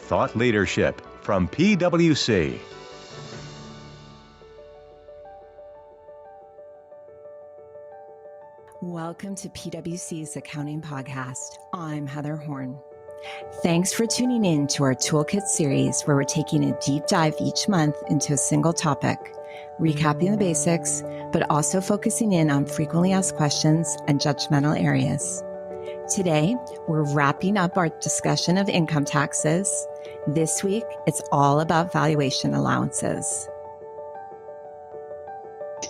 thought leadership from PwC. Welcome to PwC's Accounting Podcast. I'm Heather Horn. Thanks for tuning in to our Toolkit series, where we're taking a deep dive each month into a single topic, recapping the basics, but also focusing in on frequently asked questions and judgmental areas. Today, we're wrapping up our discussion of income taxes. This week, it's all about valuation allowances.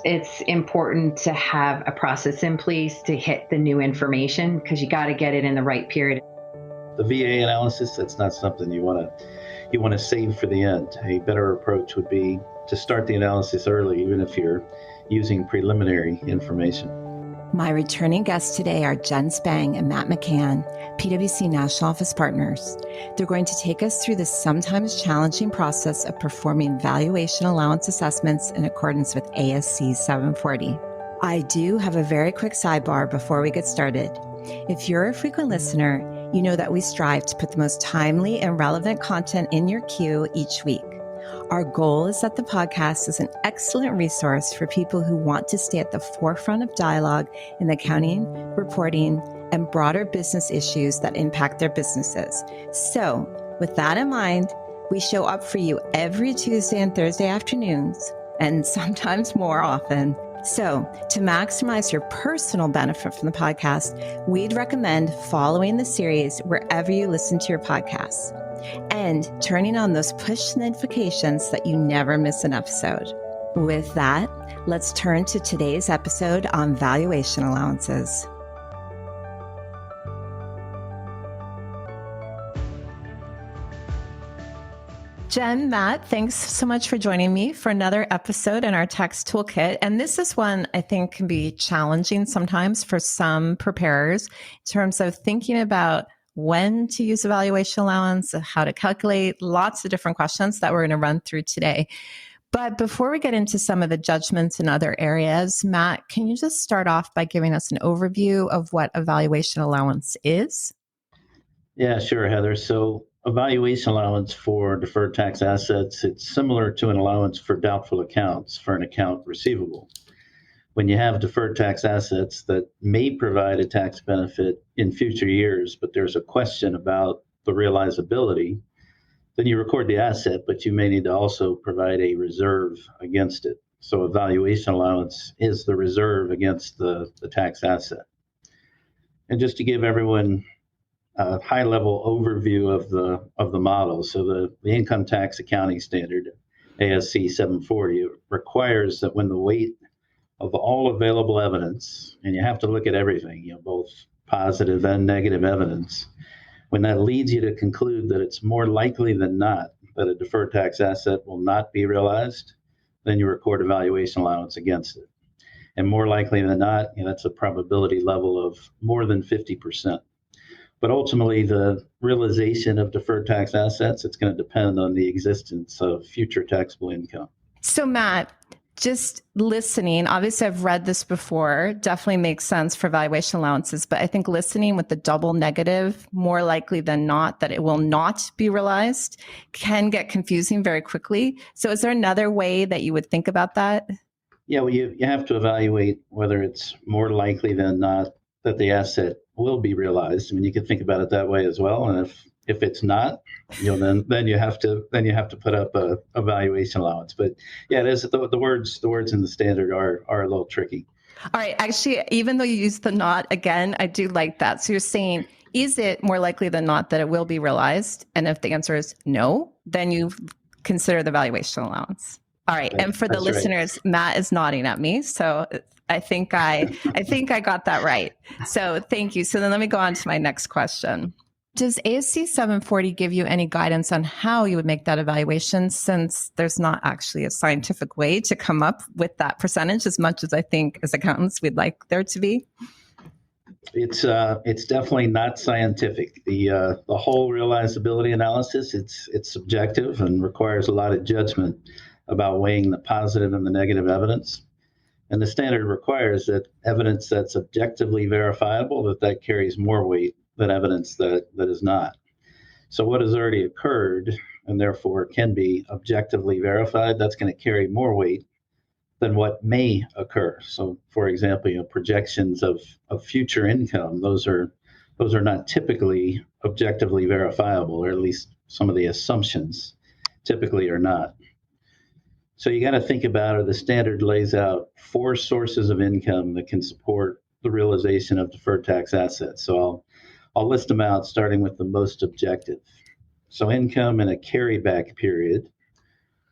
It's important to have a process in place to hit the new information because you got to get it in the right period. The VA analysis, that's not something you want to save for the end. A better approach would be to start the analysis early, even if you're using preliminary information. My returning guests today are Jenn Spang and Matt McCann, PwC National Office Partners. They're going to take us through the sometimes challenging process of performing valuation allowance assessments in accordance with ASC 740. I do have a very quick sidebar before we get started. If you're a frequent listener, you know that we strive to put the most timely and relevant content in your queue each week. Our goal is that the podcast is an excellent resource for people who want to stay at the forefront of dialogue in accounting, reporting, and broader business issues that impact their businesses. So, with that in mind, we show up for you every Tuesday and Thursday afternoons, and sometimes more often. So, to maximize your personal benefit from the podcast, we'd recommend following the series wherever you listen to your podcasts and turning on those push notifications that you never miss an episode. With that, let's turn to today's episode on valuation allowances. Jenn, Matt, thanks so much for joining me for another episode in our tax toolkit. And this is one I think can be challenging sometimes for some preparers in terms of thinking about when to use a valuation allowance, how to calculate, lots of different questions that we're going to run through today. But before we get into some of the judgments in other areas, Matt, can you just start off by giving us an overview of what a valuation allowance is? Yeah, sure, Heather. So a valuation allowance for deferred tax assets, it's similar to an allowance for doubtful accounts for an account receivable. When you have deferred tax assets that may provide a tax benefit in future years, but there's a question about the realizability, then you record the asset, but you may need to also provide a reserve against it. So a valuation allowance is the reserve against the tax asset. And just to give everyone a high-level overview of the model, so the income tax accounting standard, ASC 740, requires that when the weight of all available evidence, and you have to look at everything, both positive and negative evidence, when that leads you to conclude that it's more likely than not that a deferred tax asset will not be realized, then you record a valuation allowance against it. And more likely than not, that's a probability level of more than 50%. But ultimately, the realization of deferred tax assets, it's going to depend on the existence of future taxable income. So, Matt, just listening, obviously I've read this before, definitely makes sense for valuation allowances, but I think listening with the double negative, more likely than not that it will not be realized, can get confusing very quickly. So is there another way that you would think about that? Yeah, well, you have to evaluate whether it's more likely than not that the asset will be realized. I mean, you can think about it that way as well. And if it's not, then you have to put up a valuation allowance. But yeah, it is the words in the standard are a little tricky. All right. Actually, even though you use the not again, I do like that. So you're saying, is it more likely than not that it will be realized? And if the answer is no, then you consider the valuation allowance. All right. And for the listeners, right. Matt is nodding at me. So I think I got that right. So thank you. So then let me go on to my next question. Does ASC 740 give you any guidance on how you would make that evaluation, since there's not actually a scientific way to come up with that percentage, as much as I think as accountants we'd like there to be? It's definitely not scientific. The whole realizability analysis, it's subjective and requires a lot of judgment about weighing the positive and the negative evidence. And the standard requires that evidence that's objectively verifiable, that carries more weight than evidence that is not. So what has already occurred and therefore can be objectively verified, that's going to carry more weight than what may occur. So for example, projections of future income, those are not typically objectively verifiable, or at least some of the assumptions typically are not. So you got to think about, or the standard lays out 4 sources of income that can support the realization of deferred tax assets. So I'll list them out, starting with the most objective. So income in a carryback period,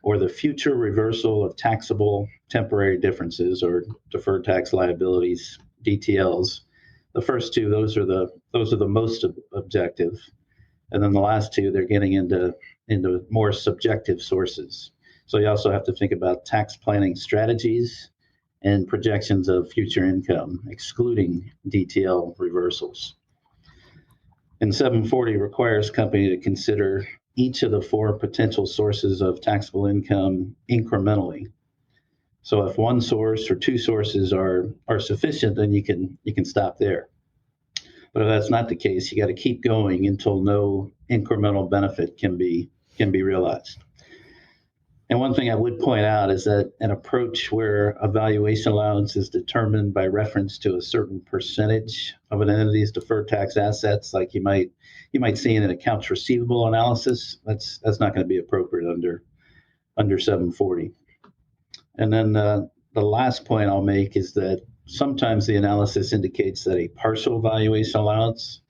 or the future reversal of taxable temporary differences or deferred tax liabilities, DTLs. The first 2, those are the most objective, and then the last 2, they're getting into more subjective sources. So you also have to think about tax planning strategies and projections of future income, excluding DTL reversals. And 740 requires company to consider each of the 4 potential sources of taxable income incrementally. So if 1 source or 2 sources are sufficient, then you can stop there. But if that's not the case, you got to keep going until no incremental benefit can be realized. And one thing I would point out is that an approach where a valuation allowance is determined by reference to a certain percentage of an entity's deferred tax assets, like you might see in an accounts receivable analysis, that's not going to be appropriate under 740. And then the last point I'll make is that sometimes the analysis indicates that a partial valuation allowance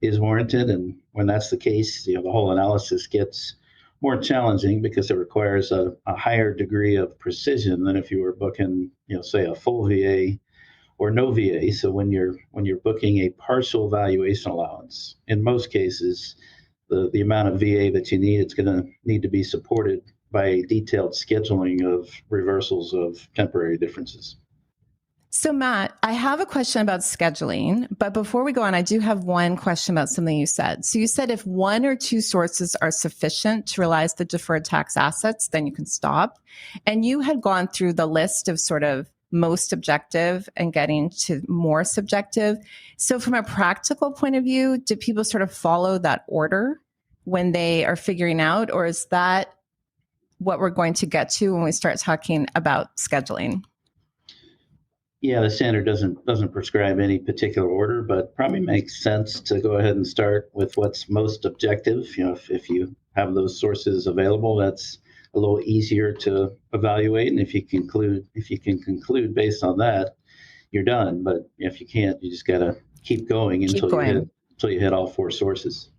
is warranted, and when that's the case, the whole analysis gets more challenging because it requires a higher degree of precision than if you were booking, say a full VA or no VA. So when you're booking a partial valuation allowance, in most cases, the amount of VA that you need, it's going to need to be supported by a detailed scheduling of reversals of temporary differences. So Matt, I have a question about scheduling, but before we go on, I do have one question about something you said. So you said if 1 or 2 sources are sufficient to realize the deferred tax assets, then you can stop. And you had gone through the list of sort of most objective and getting to more subjective. So from a practical point of view, do people sort of follow that order when they are figuring out, or is that what we're going to get to when we start talking about scheduling? Yeah, the standard doesn't prescribe any particular order, but probably makes sense to go ahead and start with what's most objective. If you have those sources available, that's a little easier to evaluate. And if you can conclude based on that, you're done. But if you can't, you just got to keep going until you hit all 4 sources.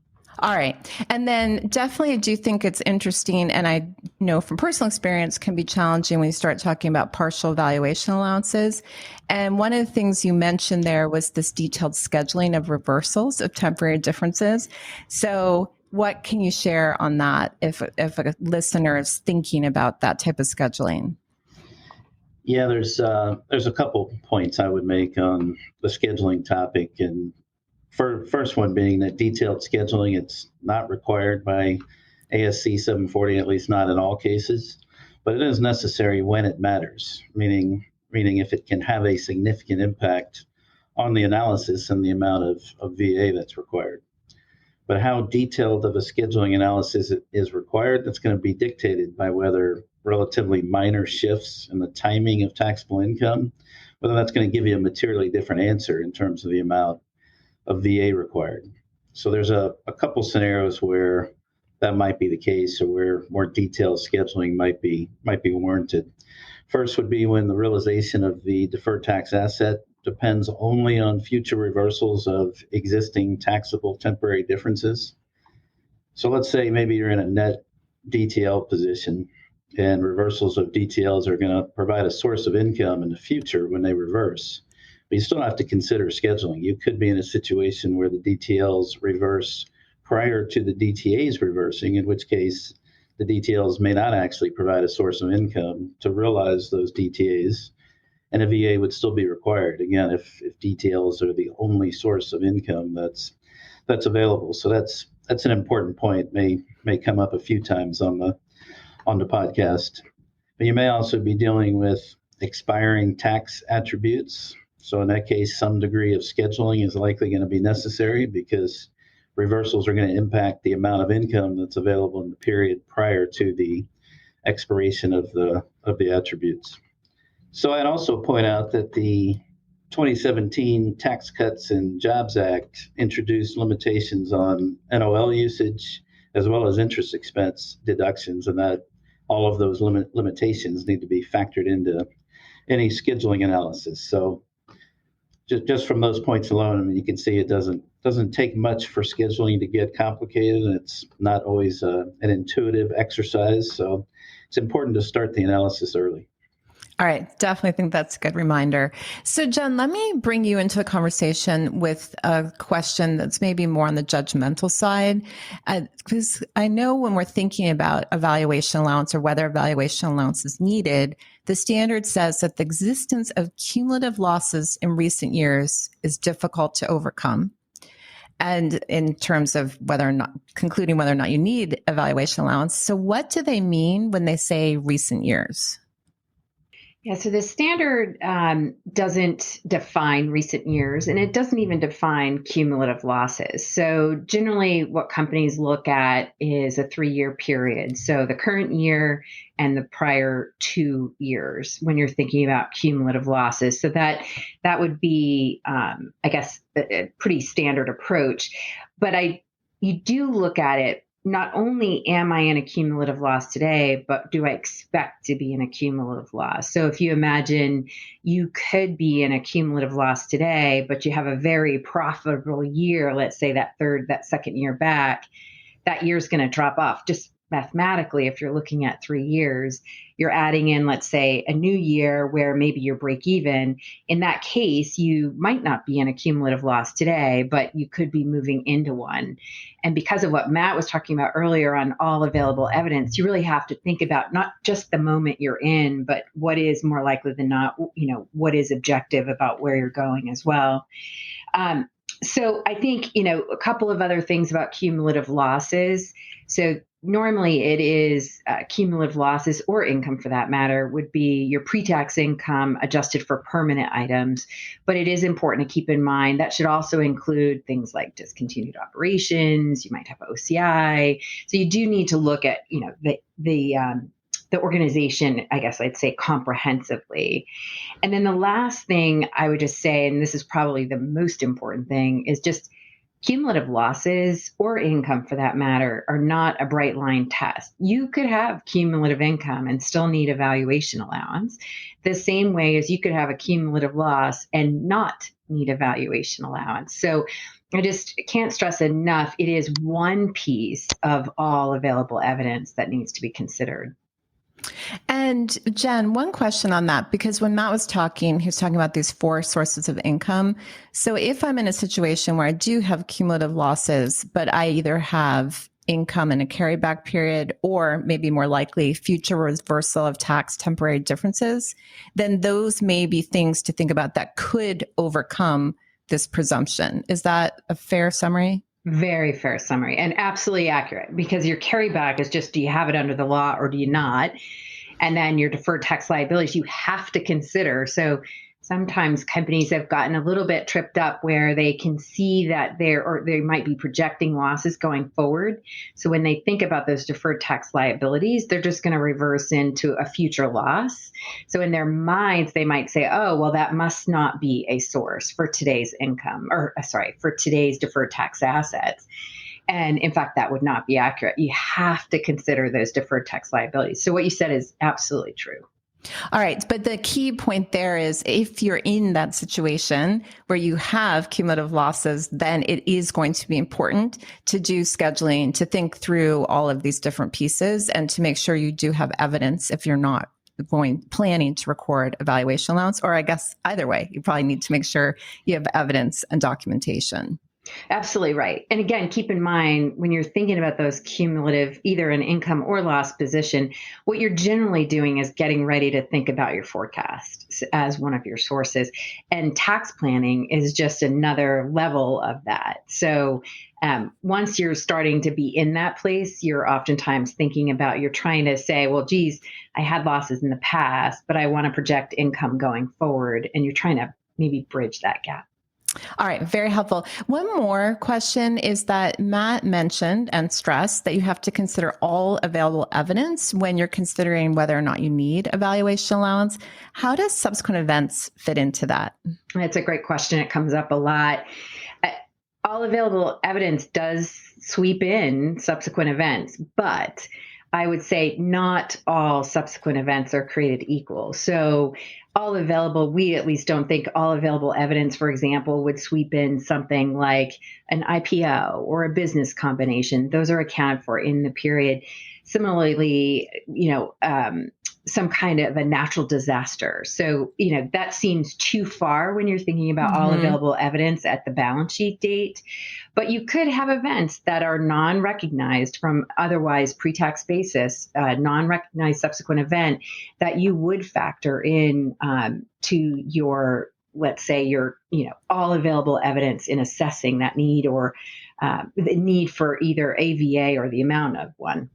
All right. And then definitely I do think it's interesting, and I know from personal experience can be challenging when you start talking about partial valuation allowances. And one of the things you mentioned there was this detailed scheduling of reversals of temporary differences. So what can you share on that if a listener is thinking about that type of scheduling? Yeah, there's a couple points I would make on the scheduling topic. And first one being that detailed scheduling, it's not required by ASC 740, at least not in all cases, but it is necessary when it matters, meaning if it can have a significant impact on the analysis and the amount of VA that's required. But how detailed of a scheduling analysis is required, that's going to be dictated by whether relatively minor shifts in the timing of taxable income, whether that's going to give you a materially different answer in terms of the amount of VA required. So there's a couple scenarios where that might be the case, or where more detailed scheduling might be warranted. First would be when the realization of the deferred tax asset depends only on future reversals of existing taxable temporary differences. So let's say maybe you're in a net DTL position, and reversals of DTLs are going to provide a source of income in the future when they reverse. But you still have to consider scheduling. You could be in a situation where the DTLs reverse prior to the DTAs reversing, in which case the DTLs may not actually provide a source of income to realize those DTAs, and a VA would still be required, again, if DTLs are the only source of income that's available. So that's an important point, may come up a few times on the podcast. But you may also be dealing with expiring tax attributes. So in that case, some degree of scheduling is likely going to be necessary, because reversals are going to impact the amount of income that's available in the period prior to the expiration of the attributes. So I'd also point out that the 2017 Tax Cuts and Jobs Act introduced limitations on NOL usage as well as interest expense deductions, and that all of those limitations need to be factored into any scheduling analysis. So just from those points alone, I mean, you can see it doesn't take much for scheduling to get complicated, and it's not always an intuitive exercise. So it's important to start the analysis early. All right. Definitely think that's a good reminder. So, Jenn, let me bring you into a conversation with a question that's maybe more on the judgmental side. Because I know when we're thinking about a valuation allowance or whether a valuation allowance is needed, the standard says that the existence of cumulative losses in recent years is difficult to overcome. And in terms of concluding whether or not you need a valuation allowance. So what do they mean when they say recent years? Yeah, so the standard doesn't define recent years, and it doesn't even define cumulative losses. So generally what companies look at is a 3-year period. So the current year and the prior 2 years when you're thinking about cumulative losses. So that would be, I guess, a pretty standard approach. But you do look at it. Not only am I in a cumulative loss today, but do I expect to be in a cumulative loss? So if you imagine you could be in a cumulative loss today, but you have a very profitable year, let's say that second year back, that year's going to drop off. Just mathematically, if you're looking at 3 years, you're adding in, let's say, a new year where maybe you're break even. In that case, you might not be in a cumulative loss today, but you could be moving into one. And because of what Matt was talking about earlier on all available evidence, you really have to think about not just the moment you're in, but what is more likely than not, what is objective about where you're going as well. So I think, a couple of other things about cumulative losses. So normally it is cumulative losses or income for that matter would be your pre-tax income adjusted for permanent items. But it is important to keep in mind that should also include things like discontinued operations. You might have OCI. So you do need to look at, the organization, I guess I'd say comprehensively. And then the last thing I would just say, and this is probably the most important thing, is just cumulative losses or income for that matter are not a bright line test. You could have cumulative income and still need a valuation allowance, the same way as you could have a cumulative loss and not need a valuation allowance. So I just can't stress enough, it is one piece of all available evidence that needs to be considered. And Jenn, one question on that, because when Matt was talking, he was talking about these 4 sources of income. So if I'm in a situation where I do have cumulative losses, but I either have income in a carryback period or maybe more likely future reversal of tax temporary differences, then those may be things to think about that could overcome this presumption. Is that a fair summary? Very fair summary and absolutely accurate, because your carryback is just, do you have it under the law or do you not? And then your deferred tax liabilities you have to consider. So sometimes companies have gotten a little bit tripped up where they can see that they might be projecting losses going forward. So when they think about those deferred tax liabilities, they're just going to reverse into a future loss. So in their minds, they might say, oh, well, that must not be a source for today's income, for today's deferred tax assets. And in fact, that would not be accurate. You have to consider those deferred tax liabilities. So what you said is absolutely true. All right. But the key point there is if you're in that situation where you have cumulative losses, then it is going to be important to do scheduling, to think through all of these different pieces and to make sure you do have evidence if you're not planning to record a valuation allowance, or I guess either way, you probably need to make sure you have evidence and documentation. Absolutely right. And again, keep in mind when you're thinking about those cumulative, either an income or loss position, what you're generally doing is getting ready to think about your forecast as one of your sources. And tax planning is just another level of that. So once you're starting to be in that place, you're oftentimes thinking about, you're trying to say, well, geez, I had losses in the past, but I want to project income going forward. And you're trying to maybe bridge that gap. All right, very helpful. One more question is that Matt mentioned and stressed that you have to consider all available evidence when you're considering whether or not you need a valuation allowance. How does subsequent events fit into that? It's a great question. It comes up a lot. All available evidence does sweep in subsequent events, but I would say not all subsequent events are created equal. So all available, we at least don't think all available evidence, for example, would sweep in something like an IPO or a business combination. Those are accounted for in the period. Similarly, some kind of a natural disaster. So, that seems too far when you're thinking about all available evidence at the balance sheet date. But you could have events that are non-recognized from otherwise pre-tax basis, non-recognized subsequent event that you would factor in to your, let's say, your, all available evidence in assessing that need or the need for either AVA or the amount of one.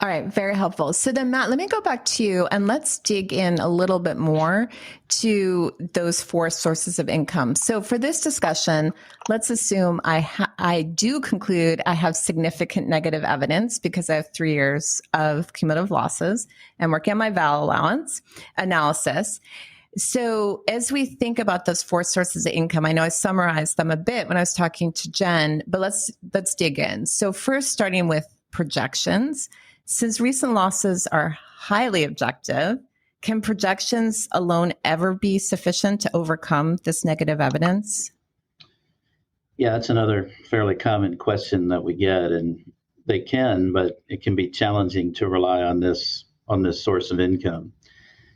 All right, very helpful. So then, Matt, let me go back to you and let's dig in a little bit more to those 4 sources of income. So for this discussion, let's assume I do conclude I have significant negative evidence because I have 3 years of cumulative losses and working on my val allowance analysis. So as we think about those 4 sources of income, I know I summarized them a bit when I was talking to Jenn, but let's dig in. So first, starting with projections. Since recent losses are highly objective, can projections alone ever be sufficient to overcome this negative evidence? Yeah, that's another fairly common question that we get, and they can, but it can be challenging to rely on this source of income.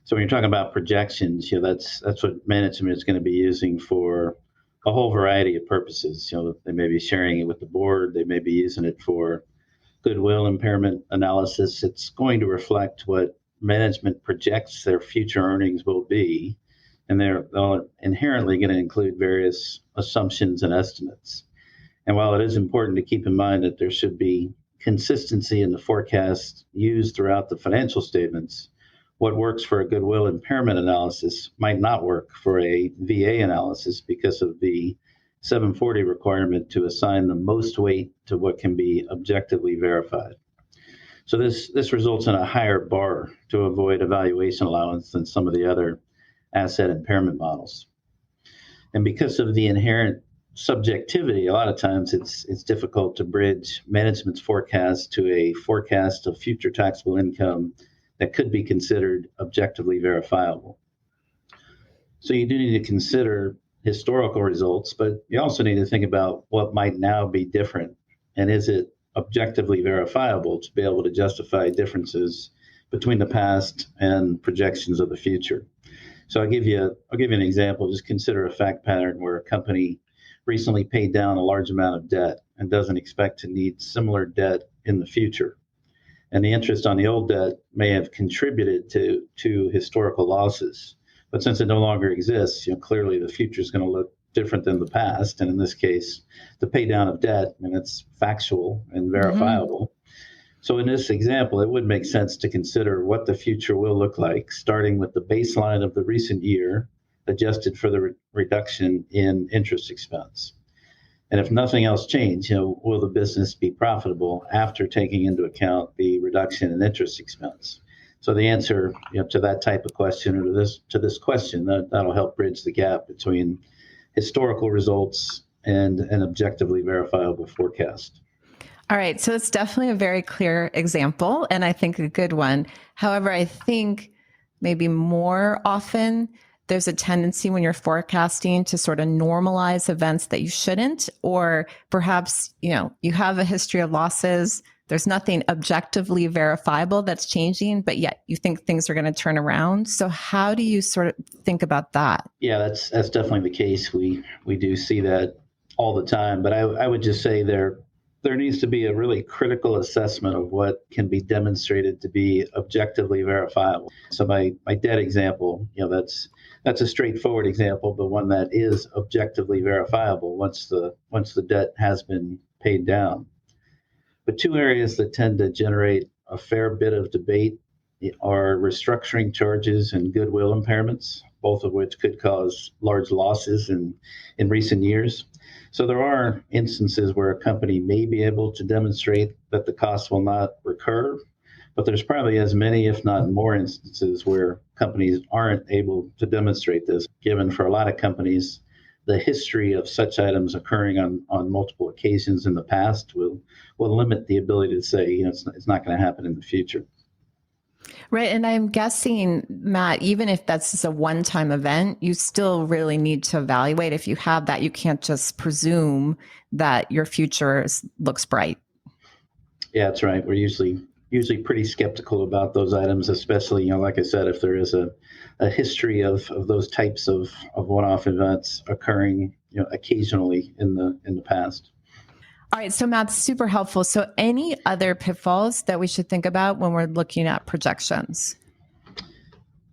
So when you're talking about projections, that's what management is going to be using for a whole variety of purposes. They may be sharing it with the board, they may be using it for goodwill impairment analysis. It's going to reflect what management projects their future earnings will be, and they're inherently going to include various assumptions and estimates. And while it is important to keep in mind that there should be consistency in the forecast used throughout the financial statements, what works for a goodwill impairment analysis might not work for a VA analysis because of the 740 requirement to assign the most weight to what can be objectively verified. So this results in a higher bar to avoid a valuation allowance than some of the other asset impairment models. And because of the inherent subjectivity, a lot of times it's difficult to bridge management's forecast to a forecast of future taxable income that could be considered objectively verifiable. So you do need to consider historical results, but you also need to think about what might now be different, and is it objectively verifiable to be able to justify differences between the past and projections of the future. So I'll give you an example. Just consider a fact pattern where a company recently paid down a large amount of debt and doesn't expect to need similar debt in the future. And the interest on the old debt may have contributed to historical losses. But since it no longer exists, clearly the future is going to look different than the past. And in this case, the pay down of debt, it's factual and verifiable. So in this example, it would make sense to consider what the future will look like, starting with the baseline of the recent year, adjusted for the reduction in interest expense. And if nothing else changed, will the business be profitable after taking into account the reduction in interest expense? So the answer to that type of question, or to this question, that'll help bridge the gap between historical results and an objectively verifiable forecast. All right. So it's definitely a very clear example, and I think a good one. However, I think maybe more often there's a tendency when you're forecasting to sort of normalize events that you shouldn't, or perhaps, you have a history of losses. There's nothing objectively verifiable that's changing, but yet you think things are going to turn around. So how do you sort of think about that? Yeah, that's definitely the case. We do see that all the time, but I would just say there needs to be a really critical assessment of what can be demonstrated to be objectively verifiable. So my debt example, that's a straightforward example, but one that is objectively verifiable once the debt has been paid down. But 2 areas that tend to generate a fair bit of debate are restructuring charges and goodwill impairments. both of which could cause large losses in recent years. So there are instances where a company may be able to demonstrate that the cost will not recur, but there's probably as many, if not more, instances where companies aren't able to demonstrate this, given for a lot of companies, the history of such items occurring on multiple occasions in the past will limit the ability to say, it's not going to happen in the future. Right. And I'm guessing, Matt, even if that's just a one-time event, you still really need to evaluate. If you have that, you can't just presume that your future looks bright. Yeah, that's right. We're usually pretty skeptical about those items, especially, like I said, if there is a history of those types of one-off events occurring, occasionally in the past. All right. So Matt, super helpful. So any other pitfalls that we should think about when we're looking at projections?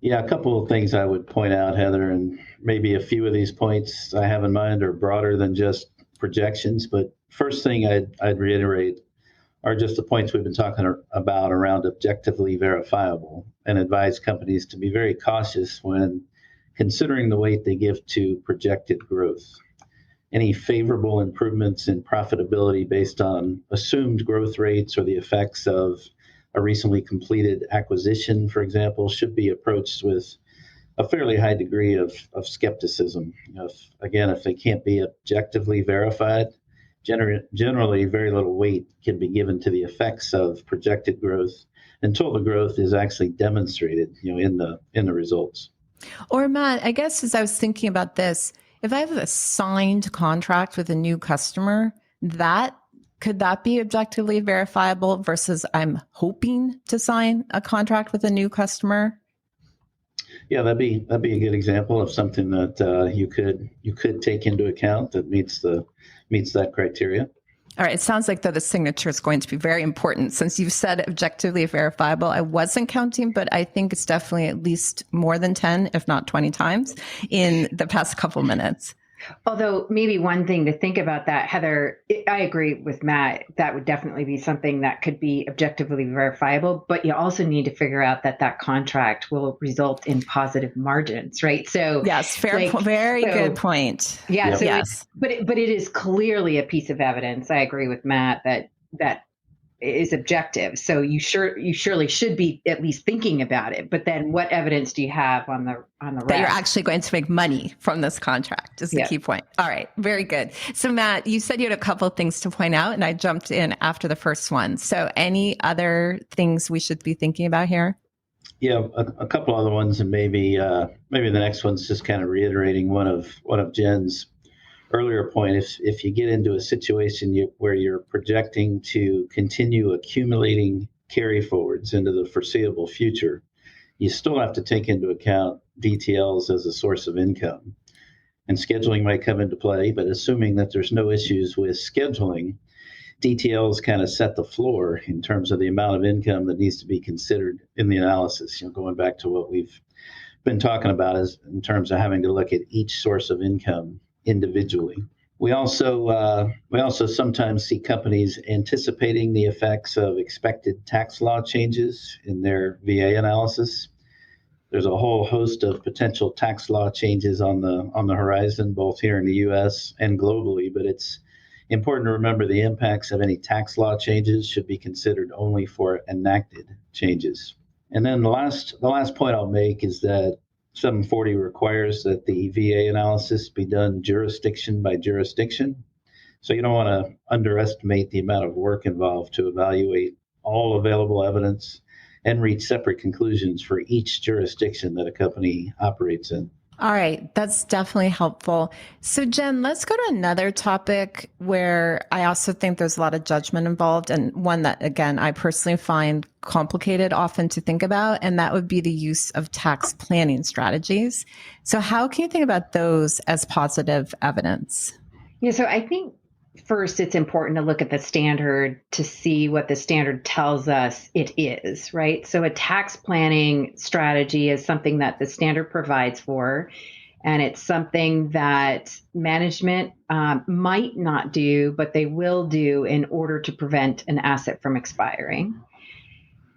Yeah, a couple of things I would point out, Heather, and maybe a few of these points I have in mind are broader than just projections. But first thing I'd reiterate are just the points we've been talking about around objectively verifiable, and advise companies to be very cautious when considering the weight they give to projected growth. Any favorable improvements in profitability based on assumed growth rates or the effects of a recently completed acquisition, for example, should be approached with a fairly high degree of skepticism. If they can't be objectively verified, generally very little weight can be given to the effects of projected growth until the growth is actually demonstrated, in the results. Or Matt, I guess as I was thinking about this, if I have a signed contract with a new customer, could that be objectively verifiable versus I'm hoping to sign a contract with a new customer? Yeah, that'd be a good example of something that you could take into account that meets that criteria. All right. It sounds like, though, the signature is going to be very important. Since you've said objectively verifiable, I wasn't counting, but I think it's definitely at least more than 10, if not 20 times in the past couple minutes. Although maybe one thing to think about that, Heather, I agree with Matt, that would definitely be something that could be objectively verifiable, but you also need to figure out that contract will result in positive margins, right? So yes, very good point. Yeah. Yep. So yes. But it is clearly a piece of evidence. I agree with Matt that is objective. So you surely should be at least thinking about it. But then what evidence do you have on the rest? That you're actually going to make money from this contract is the key point. All right. Very good. So Matt, you said you had a couple of things to point out and I jumped in after the first one. So any other things we should be thinking about here? Yeah, a couple other ones, and maybe the next one's just kind of reiterating one of Jenn's earlier point. If you get into a situation where you're projecting to continue accumulating carry forwards into the foreseeable future, you still have to take into account DTLs as a source of income. And scheduling might come into play, but assuming that there's no issues with scheduling, DTLs kind of set the floor in terms of the amount of income that needs to be considered in the analysis. Going back to what we've been talking about is in terms of having to look at each source of income individually. We also sometimes see companies anticipating the effects of expected tax law changes in their VA analysis. There's a whole host of potential tax law changes on the horizon, both here in the U.S. and globally, but it's important to remember the impacts of any tax law changes should be considered only for enacted changes. And then the last point I'll make is that 740 requires that the VA analysis be done jurisdiction by jurisdiction. So you don't want to underestimate the amount of work involved to evaluate all available evidence and reach separate conclusions for each jurisdiction that a company operates in. All right. That's definitely helpful. So Jenn, let's go to another topic where I also think there's a lot of judgment involved, and one that, again, I personally find complicated often to think about, and that would be the use of tax planning strategies. So how can you think about those as positive evidence? Yeah, so I think first it's important to look at the standard to see what the standard tells us it is, right? So a tax planning strategy is something that the standard provides for, and it's something that management might not do, but they will do in order to prevent an asset from expiring.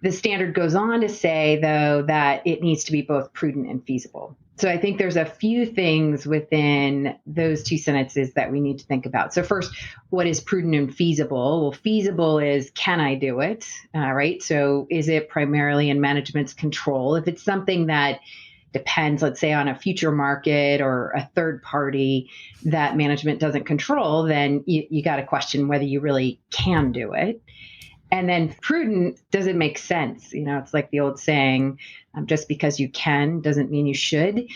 The standard goes on to say, though, that it needs to be both prudent and feasible. So I think there's a few things within those two sentences that we need to think about. So first, what is prudent and feasible? Well, feasible is, can I do it? Right. So is it primarily in management's control? If it's something that depends, let's say, on a future market or a third party that management doesn't control, then you got to question whether you really can do it. And then prudent, does it make sense? It's like the old saying, just because you can doesn't mean you should.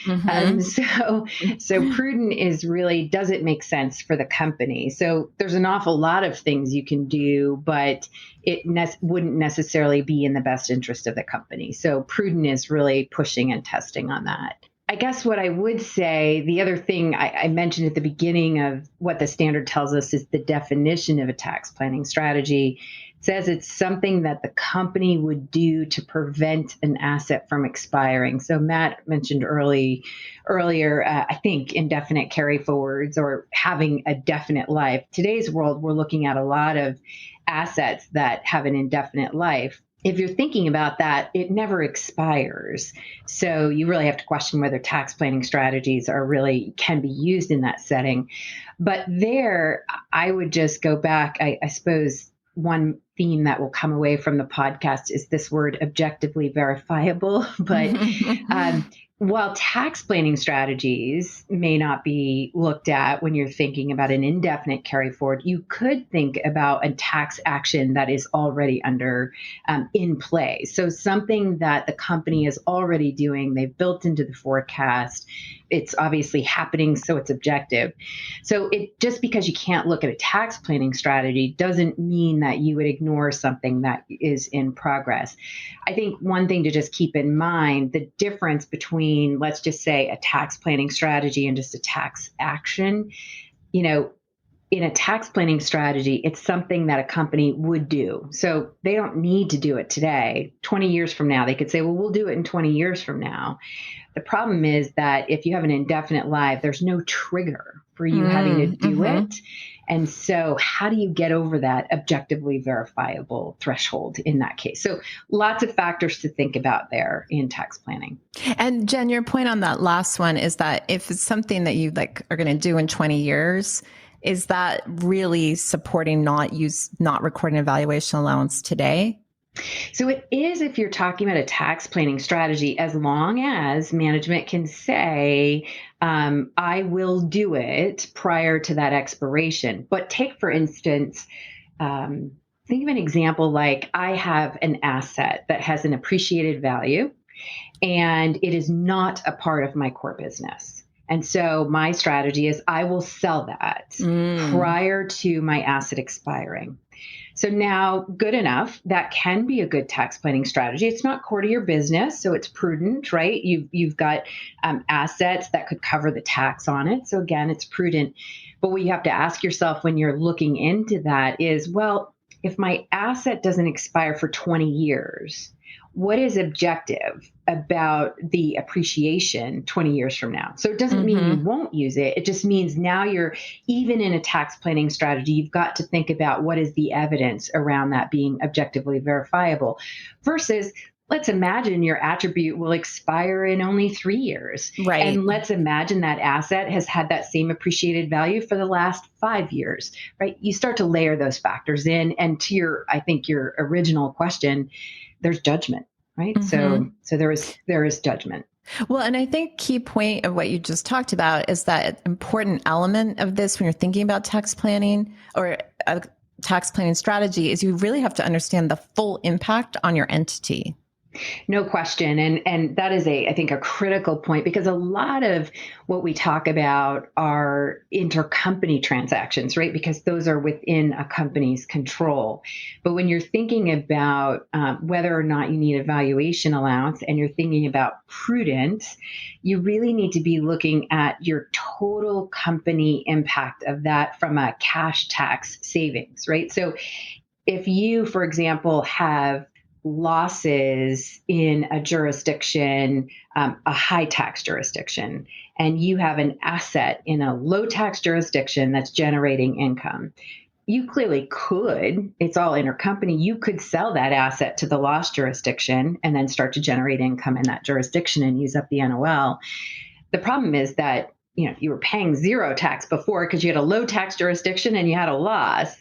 So prudent is really, does it make sense for the company? So there's an awful lot of things you can do, but it wouldn't necessarily be in the best interest of the company. So prudent is really pushing and testing on that. I guess what I would say, the other thing I mentioned at the beginning of what the standard tells us is the definition of a tax planning strategy. It says it's something that the company would do to prevent an asset from expiring. So Matt mentioned earlier, I think, indefinite carry forwards or having a definite life. Today's world, we're looking at a lot of assets that have an indefinite life. If you're thinking about that, it never expires. So you really have to question whether tax planning strategies can be used in that setting. But there, I would just go back. I suppose one theme that will come away from the podcast is this word objectively verifiable. But while tax planning strategies may not be looked at when you're thinking about an indefinite carry forward, you could think about a tax action that is already in play. So something that the company is already doing, they've built into the forecast. It's obviously happening, so it's objective. So just because you can't look at a tax planning strategy doesn't mean that you would ignore something that is in progress. I think one thing to just keep in mind, the difference between, let's just say, a tax planning strategy and just a tax action, in a tax planning strategy, it's something that a company would do. So they don't need to do it today. 20 years from now, they could say, well, we'll do it in 20 years from now. The problem is that if you have an indefinite life, there's no trigger for you having to do it. And so how do you get over that objectively verifiable threshold in that case? So lots of factors to think about there in tax planning. And Jen, your point on that last one is that if it's something that you are going to do in 20 years, is that really supporting not recording a valuation allowance today? So it is if you're talking about a tax planning strategy, as long as management can say, I will do it prior to that expiration. But take, for instance, think of an example like I have an asset that has an appreciated value and it is not a part of my core business. And so my strategy is I will sell that prior to my asset expiring. So now, good enough, that can be a good tax planning strategy. It's not core to your business, so it's prudent, right? You've got assets that could cover the tax on it. So again, it's prudent. But what you have to ask yourself when you're looking into that is, well, if my asset doesn't expire for 20 years, what is objective about the appreciation 20 years from now? So it doesn't mean you won't use it. It just means now you're, even in a tax planning strategy, you've got to think about what is the evidence around that being objectively verifiable versus let's imagine your attribute will expire in only 3 years. Right. And let's imagine that asset has had that same appreciated value for the last 5 years, right? You start to layer those factors in. And to I think your original question, there's judgment, right? So there is judgment. Well, and I think key point of what you just talked about is that important element of this when you're thinking about tax planning or a tax planning strategy is you really have to understand the full impact on your entity. No question. And that is I think a critical point because a lot of what we talk about are intercompany transactions, right? Because those are within a company's control. But when you're thinking about whether or not you need a valuation allowance and you're thinking about prudence, you really need to be looking at your total company impact of that from a cash tax savings, right? So if you, for example, have losses in a jurisdiction, a high tax jurisdiction, and you have an asset in a low tax jurisdiction that's generating income, you clearly could, it's all intercompany, you could sell that asset to the loss jurisdiction and then start to generate income in that jurisdiction and use up the NOL. The problem is that, you were paying zero tax before because you had a low tax jurisdiction and you had a loss.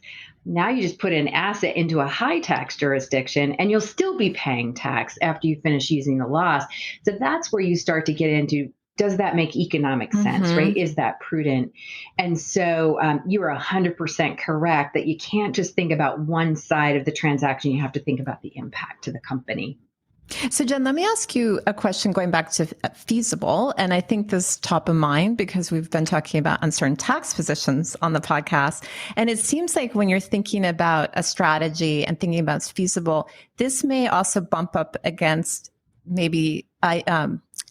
Now you just put an asset into a high tax jurisdiction and you'll still be paying tax after you finish using the loss. So that's where you start to get into, does that make economic sense, right? Is that prudent? And so you are 100% correct that you can't just think about one side of the transaction. You have to think about the impact to the company. So Jenn, let me ask you a question going back to feasible. And I think this is top of mind because we've been talking about uncertain tax positions on the podcast. And it seems like when you're thinking about a strategy and thinking about feasible, this may also bump up against maybe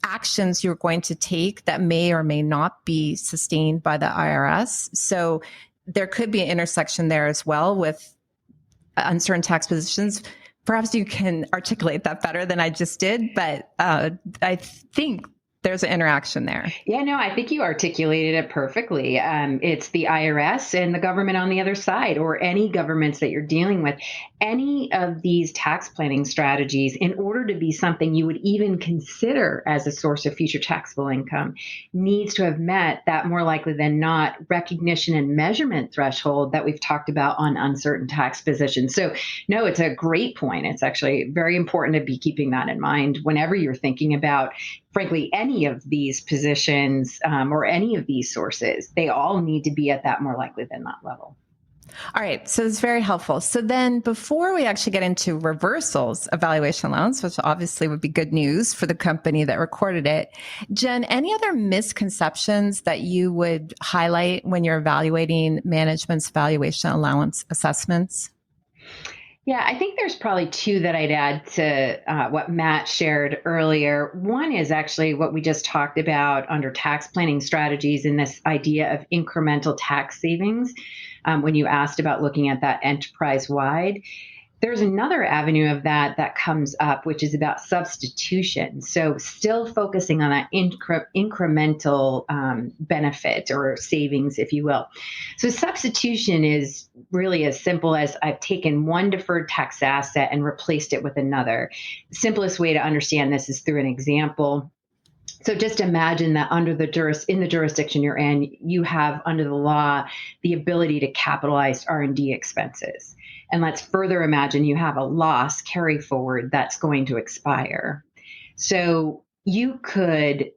actions you're going to take that may or may not be sustained by the IRS. So there could be an intersection there as well with uncertain tax positions. Perhaps you can articulate that better than I just did, but I think there's an interaction there. Yeah, no, I think you articulated it perfectly. It's the IRS and the government on the other side, or any governments that you're dealing with. Any of these tax planning strategies, in order to be something you would even consider as a source of future taxable income, needs to have met that more likely than not recognition and measurement threshold that we've talked about on uncertain tax positions. So no, it's a great point. It's actually very important to be keeping that in mind whenever you're thinking about, frankly, any of these positions or any of these sources. They all need to be at that more likely than not level. All right. So it's very helpful. So then before we actually get into reversals of valuation allowance, which obviously would be good news for the company that recorded it, Jenn, any other misconceptions that you would highlight when you're evaluating management's valuation allowance assessments? Yeah, I think there's probably two that I'd add to what Matt shared earlier. One is actually what we just talked about under tax planning strategies and this idea of incremental tax savings. When you asked about looking at that enterprise-wide, there's another avenue of that comes up, which is about substitution. So still focusing on that incremental benefit or savings, if you will. So substitution is really as simple as I've taken one deferred tax asset and replaced it with another. The simplest way to understand this is through an example. So just imagine that in the jurisdiction you're in, you have under the law the ability to capitalize R&D expenses. And let's further imagine you have a loss carry forward that's going to expire. So you could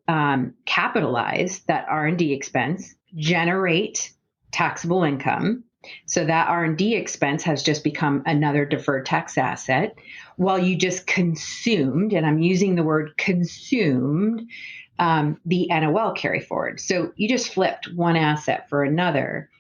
capitalize that R&D expense, generate taxable income. So that R&D expense has just become another deferred tax asset, while you just consumed, and I'm using the word consumed, the NOL carry forward. So you just flipped one asset for another.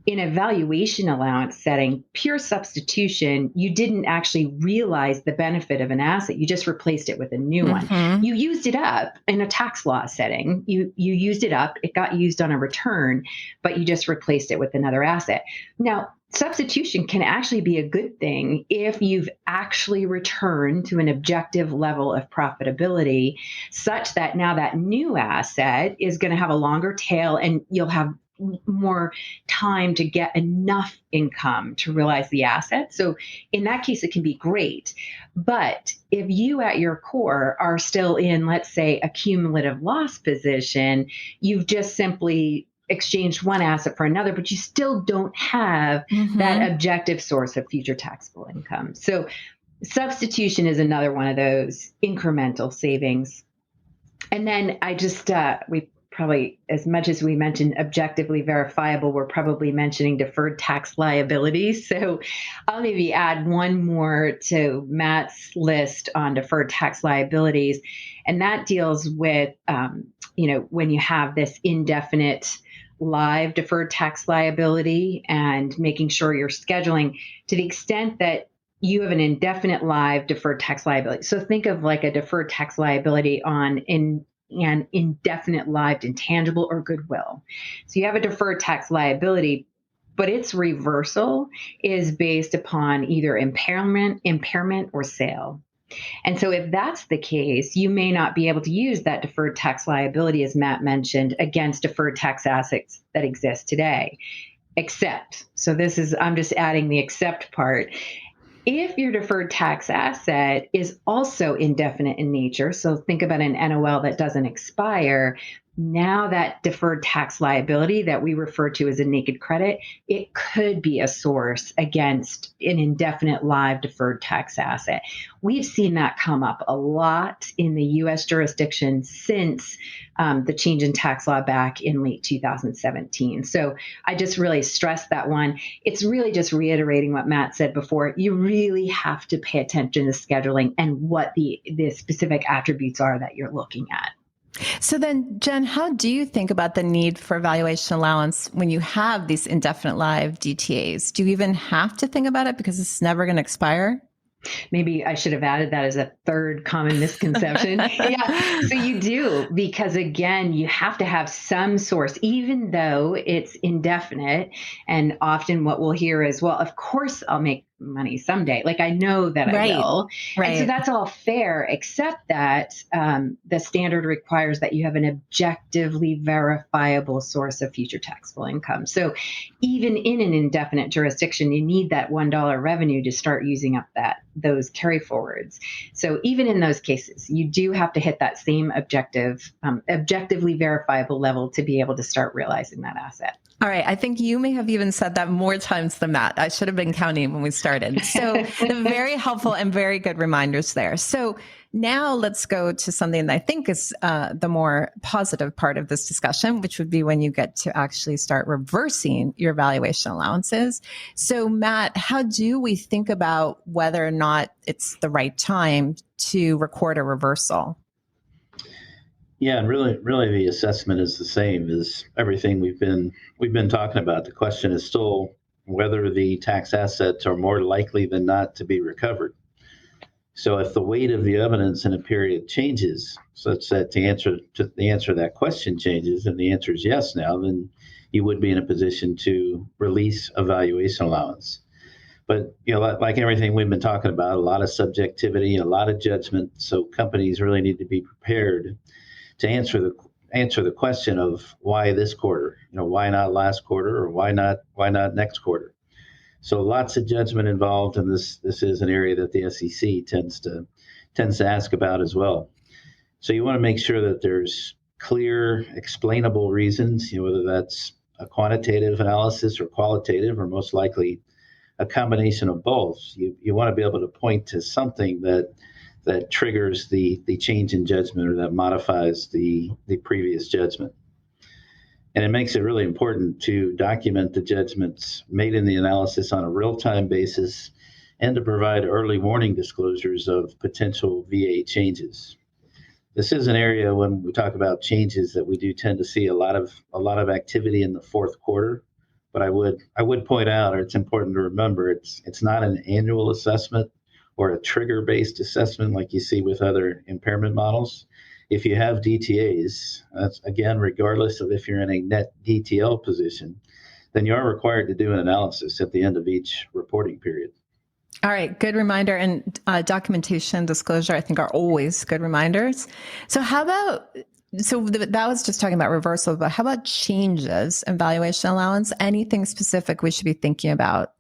In a valuation allowance setting, pure substitution, you didn't actually realize the benefit of an asset. You just replaced it with a new one. You used it up in a tax law setting. You used it up. It got used on a return, but you just replaced it with another asset. Now, substitution can actually be a good thing if you've actually returned to an objective level of profitability such that now that new asset is going to have a longer tail and you'll have more time to get enough income to realize the asset. So in that case, it can be great. But if you at your core are still in, let's say, a cumulative loss position, you've just simply exchanged one asset for another, but you still don't have that objective source of future taxable income. So substitution is another one of those incremental savings. And then I just, we probably, as much as we mentioned objectively verifiable, we're probably mentioning deferred tax liabilities. So I'll maybe add one more to Matt's list on deferred tax liabilities. And that deals with, when you have this indefinite live deferred tax liability and making sure you're scheduling to the extent that you have an indefinite live deferred tax liability. So think of like a deferred tax liability on an indefinite lived intangible or goodwill. So you have a deferred tax liability, but its reversal is based upon either impairment, or sale. And so if that's the case, you may not be able to use that deferred tax liability, as Matt mentioned, against deferred tax assets that exist today. Except, so this is, I'm just adding the except part. If your deferred tax asset is also indefinite in nature, so think about an NOL that doesn't expire, Now that deferred tax liability that we refer to as a naked credit, it could be a source against an indefinite live deferred tax asset. We've seen that come up a lot in the U.S. jurisdiction since the change in tax law back in late 2017. So I just really stress that one. It's really just reiterating what Matt said before. You really have to pay attention to scheduling and what the specific attributes are that you're looking at. So then, Jenn, how do you think about the need for valuation allowance when you have these indefinite live DTAs? Do you even have to think about it because it's never going to expire? Maybe I should have added that as a third common misconception. Yeah, so you do, because again, you have to have some source, even though it's indefinite. And often what we'll hear is, well, of course I'll make money someday. Like I know that I will. Right. And so that's all fair, except that the standard requires that you have an objectively verifiable source of future taxable income. So even in an indefinite jurisdiction, you need that $1 revenue to start using up those carry forwards. So even in those cases, you do have to hit that same objectively verifiable level to be able to start realizing that asset. All right. I think you may have even said that more times than that. I should have been counting when we started. So very helpful and very good reminders there. So now let's go to something that I think is the more positive part of this discussion, which would be when you get to actually start reversing your valuation allowances. So Matt, how do we think about whether or not it's the right time to record a reversal? Yeah, and really, the assessment is the same as everything we've been talking about. The question is still whether the tax assets are more likely than not to be recovered. So, if the weight of the evidence in a period changes, such that the answer to that question changes, and the answer is yes now, then you would be in a position to release a valuation allowance. But like everything we've been talking about, a lot of subjectivity, a lot of judgment. So companies really need to be prepared to answer the question of why this quarter, why not last quarter, or why not next quarter. So lots of judgment involved, and this is an area that the SEC tends to ask about as well. So you want to make sure that there's clear, explainable reasons, whether that's a quantitative analysis or qualitative, or most likely a combination of both. You want to be able to point to something that triggers the change in judgment, or that modifies the previous judgment. And it makes it really important to document the judgments made in the analysis on a real-time basis, and to provide early warning disclosures of potential VA changes. This is an area, when we talk about changes, that we do tend to see a lot of activity in the fourth quarter. But I would point out, or it's important to remember, it's not an annual assessment or a trigger-based assessment like you see with other impairment models. If you have DTAs, that's, again, regardless of if you're in a net DTL position, then you are required to do an analysis at the end of each reporting period. All right, good reminder. And documentation, disclosure, I think are always good reminders. So that was just talking about reversal, but how about changes in valuation allowance? Anything specific we should be thinking about?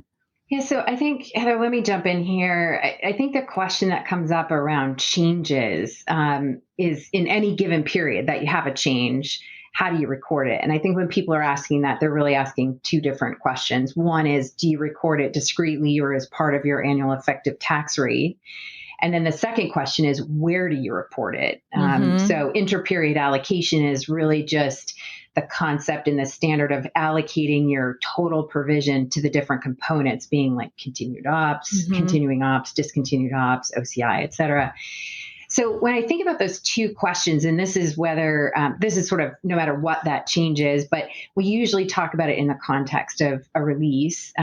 Yeah, so I think, Heather, let me jump in here. I think the question that comes up around changes is, in any given period that you have a change, how do you record it? And I think when people are asking that, they're really asking two different questions. One is, do you record it discretely or as part of your annual effective tax rate? And then the second question is, where do you report it? So inter-period allocation is really just the concept in the standard of allocating your total provision to the different components, being like continued ops, continuing ops, discontinued ops, OCI, et cetera. So when I think about those two questions, and this is whether this is sort of no matter what that change is, but we usually talk about it in the context of a release.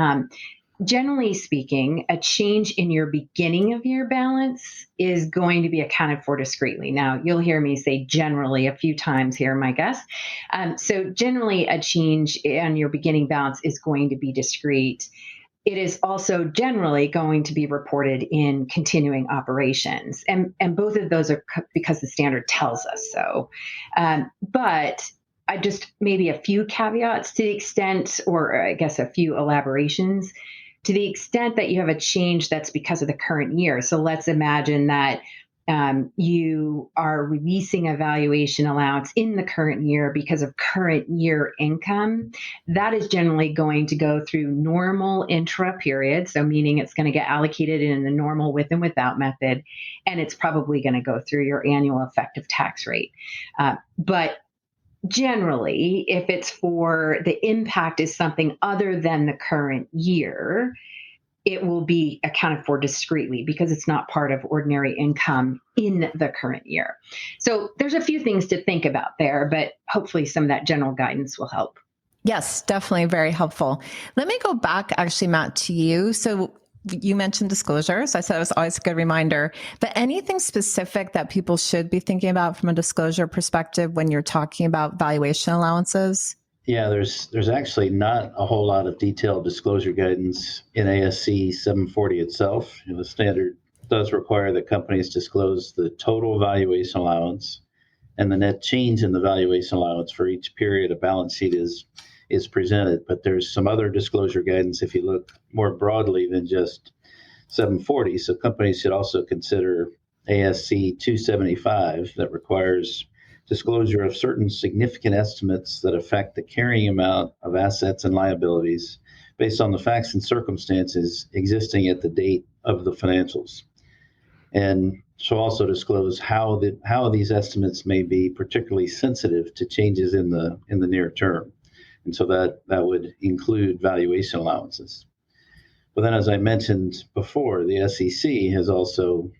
Generally speaking, a change in your beginning of year balance is going to be accounted for discretely. Now, you'll hear me say generally a few times here, my guess. So generally, a change in your beginning balance is going to be discrete. It is also generally going to be reported in continuing operations. And both of those are because the standard tells us so. But I just maybe a few caveats to the extent, or I guess a few elaborations. To the extent that you have a change that's because of the current year. So let's imagine that you are releasing a valuation allowance in the current year because of current year income, that is generally going to go through normal intra period. So meaning it's going to get allocated in the normal with and without method, and it's probably going to go through your annual effective tax rate. But generally, if it's for the impact is something other than the current year, it will be accounted for discretely because it's not part of ordinary income in the current year. So there's a few things to think about there, but hopefully some of that general guidance will help. Yes, definitely very helpful. Let me go back actually, Matt, to you. So you mentioned disclosures. I said it was always a good reminder, but anything specific that people should be thinking about from a disclosure perspective when you're talking about valuation allowances? Yeah, there's actually not a whole lot of detailed disclosure guidance in ASC 740 itself. The standard does require that companies disclose the total valuation allowance and the net change in the valuation allowance for each period a balance sheet is presented. But there's some other disclosure guidance if you look more broadly than just 740. So companies should also consider ASC 275 that requires disclosure of certain significant estimates that affect the carrying amount of assets and liabilities based on the facts and circumstances existing at the date of the financials. And so also disclose how these estimates may be particularly sensitive to changes in the near term. And so that would include valuation allowances. But then, as I mentioned before, the SEC has also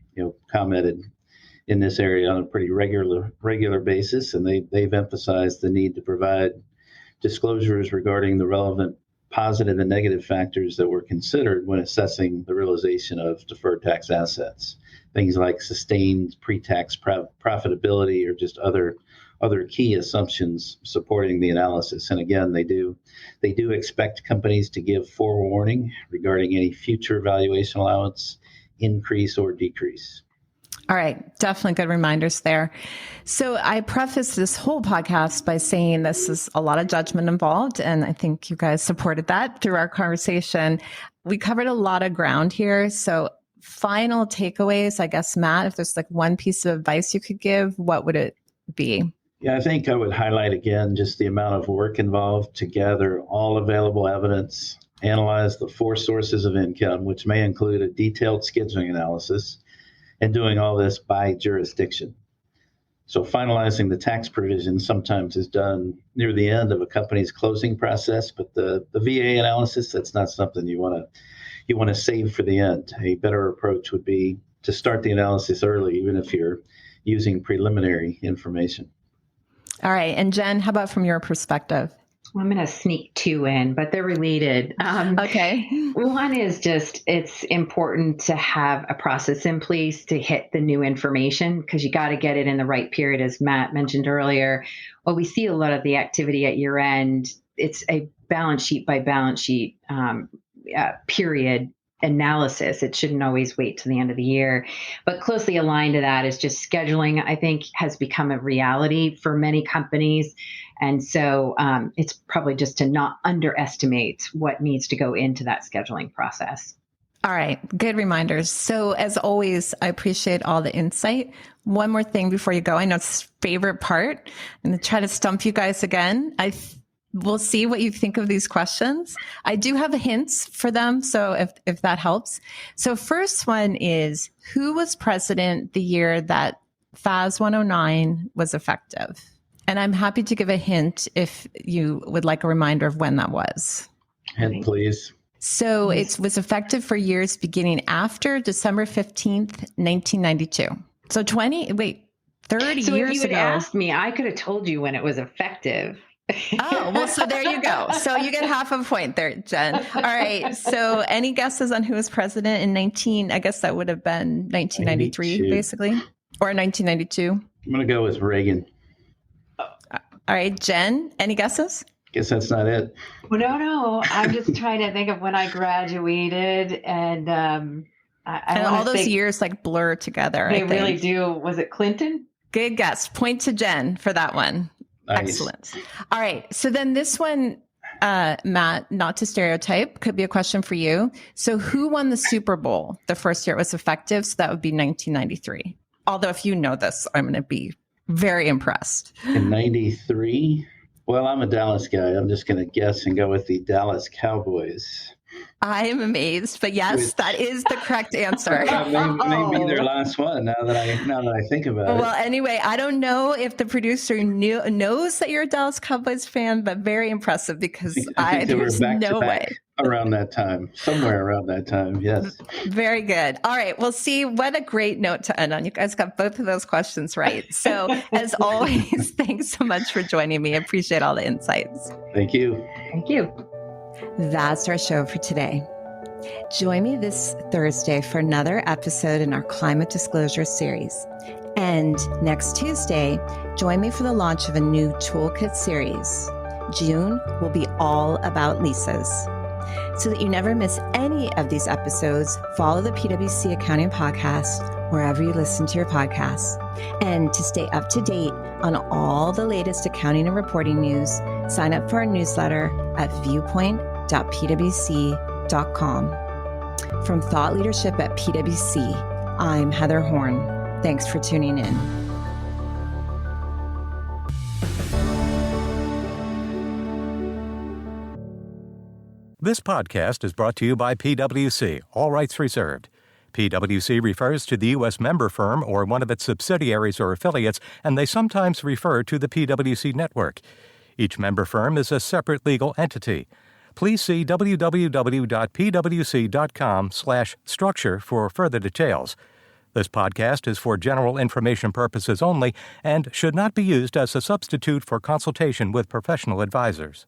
commented in this area on a pretty regular basis, and they've emphasized the need to provide disclosures regarding the relevant positive and negative factors that were considered when assessing the realization of deferred tax assets. Things like sustained pre-tax profitability or just other key assumptions supporting the analysis. And again, they do expect companies to give forewarning regarding any future valuation allowance increase or decrease. All right. Definitely good reminders there. So I prefaced this whole podcast by saying this is a lot of judgment involved. And I think you guys supported that through our conversation. We covered a lot of ground here. So final takeaways, I guess, Matt, if there's like one piece of advice you could give, what would it be? Yeah, I think I would highlight again just the amount of work involved to gather all available evidence, analyze the 4 sources of income, which may include a detailed scheduling analysis, and doing all this by jurisdiction. So finalizing the tax provision sometimes is done near the end of a company's closing process, but the VA analysis, that's not something you want to save for the end. A better approach would be to start the analysis early, even if you're using preliminary information. All right. And Jenn, how about from your perspective? I'm going to sneak 2 in, but they're related. Okay. One is just, it's important to have a process in place to hit the new information because you got to get it in the right period, as Matt mentioned earlier. Well, we see a lot of the activity at year end. It's a balance sheet by balance sheet period analysis. It shouldn't always wait to the end of the year. But closely aligned to that is just scheduling, I think, has become a reality for many companies. And so it's probably just to not underestimate what needs to go into that scheduling process. All right. Good reminders. So as always, I appreciate all the insight. One more thing before you go. I know it's favorite part. I'm going to try to stump you guys again. We'll see what you think of these questions. I do have hints for them, so if that helps. So first one is, who was president the year that FAS 109 was effective? And I'm happy to give a hint if you would like a reminder of when that was. Hint, please. So it was effective for years beginning after December 15th, 1992. So 30 years ago. So if you had asked me, I could have told you when it was effective. Oh, well, so there you go. So you get half a point there, Jenn. All right. So any guesses on who was president in I guess that would have been 1993, 92. basically, or 1992? I'm going to go with Reagan. All right, Jenn, any guesses? Guess that's not it. Well, no. I'm just trying to think of when I graduated, and and all those years like blur together. They really do. Was it Clinton? Good guess. Point to Jenn for that one. Nice. Excellent. All right. So then this one, Matt, not to stereotype, could be a question for you. So who won the Super Bowl the first year it was effective? So that would be 1993. Although if you know this, I'm going to be very impressed. In 93? Well, I'm a Dallas guy. I'm just going to guess and go with the Dallas Cowboys. I am amazed, but yes, that is the correct answer. Maybe their last one. Now that I think about it. Well, anyway, I don't know if the producer knows that you're a Dallas Cowboys fan, but very impressive because I think they were there's back no to back way. around that time, somewhere around that time. Yes. Very good. All right. Well, see, what a great note to end on. You guys got both of those questions right. So, as always, thanks so much for joining me. I appreciate all the insights. Thank you. Thank you. That's our show for today. Join me this Thursday for another episode in our Climate Disclosure series. And next Tuesday, join me for the launch of a new Toolkit series. June will be all about leases. So that you never miss any of these episodes, follow the PwC Accounting Podcast wherever you listen to your podcasts. And to stay up to date on all the latest accounting and reporting news, sign up for our newsletter at viewpoint.pwc.com. From Thought Leadership at PwC, I'm Heather Horn. Thanks for tuning in. This podcast is brought to you by PwC, all rights reserved. PwC refers to the U.S. member firm or one of its subsidiaries or affiliates, and they sometimes refer to the PwC network. Each member firm is a separate legal entity. Please see www.pwc.com/structure for further details. This podcast is for general information purposes only and should not be used as a substitute for consultation with professional advisors.